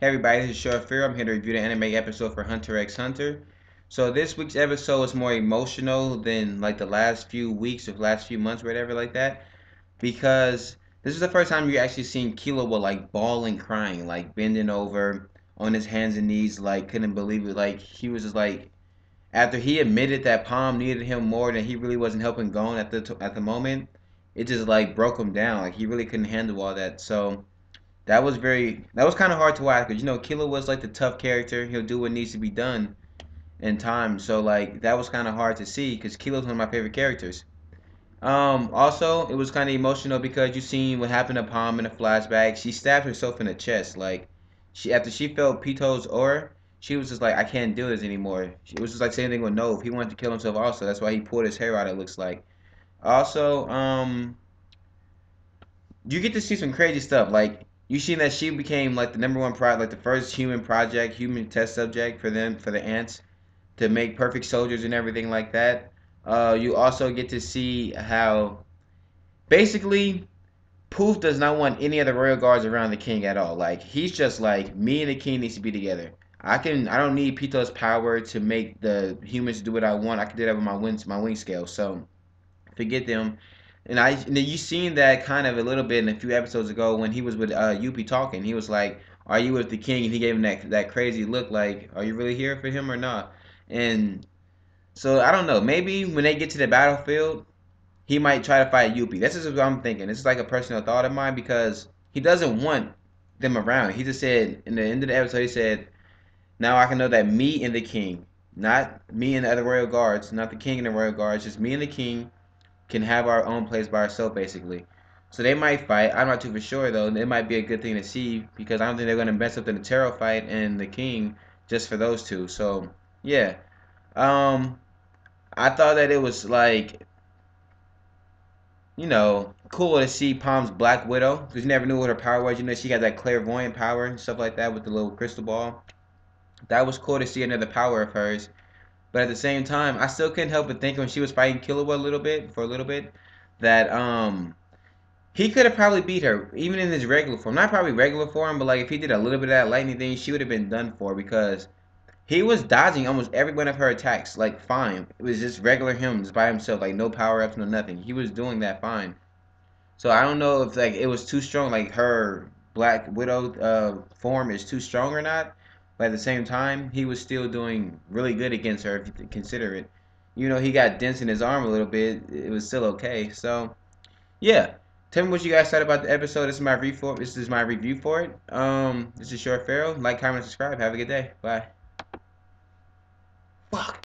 Hey everybody, this is Short Fear. I'm here to review the anime episode for Hunter x Hunter. So this week's episode is more emotional than like the last few weeks or last few months, or whatever like that, because this is the first time you're actually seeing Killua like bawling, crying, like bending over on his hands and knees, like couldn't believe it. Like he was just like after he admitted that Palm needed him more than he really wasn't helping Gon at the moment, it just like broke him down. Like he really couldn't handle all that. So that was kind of hard to watch because Killua was like the tough character. He'll do what needs to be done in time. So like that was kind of hard to see because Killua's one of my favorite characters. Also, it was kind of emotional because you seen what happened to Palm in a flashback. She stabbed herself in the chest. Like she after she felt Pito's aura, she was just like, I can't do this anymore. It was just like same thing with Nove. He wanted to kill himself also. That's why he pulled his hair out. It looks like. Also, you get to see some crazy stuff. Like you seen that she became like the number one like the first human test subject for them for the ants to make perfect soldiers and everything like that. You also get to see how basically Poof does not want any of the royal guards around the king at all. Like he's just like me and the king needs to be together. I don't need Pito's power to make the humans do what I want. I can do that with my wing scale. So forget them. And then you seen that kind of a little bit in a few episodes ago when he was with Yuppie talking. He was like, "Are you with the king?" And he gave him that crazy look, like, "Are you really here for him or not?" And so I don't know. Maybe when they get to the battlefield, he might try to fight Yuppie. This is what I'm thinking. This is like a personal thought of mine because he doesn't want them around. He just said in the end of the episode, he said, "Now I can know that me and the king, not me and the other royal guards, not the king and the royal guards, just me and the king." Can have our own place by ourselves, basically. So they might fight. I'm not too for sure though. It might be a good thing to see because I don't think they're gonna mess up the Netero fight and the King just for those two. So yeah, um, I thought that it was like cool to see Palm's Black Widow because you never knew what her power was. She got that clairvoyant power and stuff like that with the little crystal ball. That was cool to see another power of hers. But at the same time, I still couldn't help but think when she was fighting Killua a little bit, that he could have probably beat her, even in his regular form. Not probably regular form, but like if he did a little bit of that lightning thing, she would have been done for because he was dodging almost every one of her attacks, like fine. It was just regular him, just by himself, like no power ups, no nothing. He was doing that fine. So I don't know if like it was too strong, like her Black Widow form is too strong or not. But at the same time, he was still doing really good against her if you consider it. He got dents in his arm a little bit. It was still okay. So yeah. Tell me what you guys thought about the episode. This is my review for it. This is Short Pharaoh. Like, comment, subscribe. Have a good day. Bye.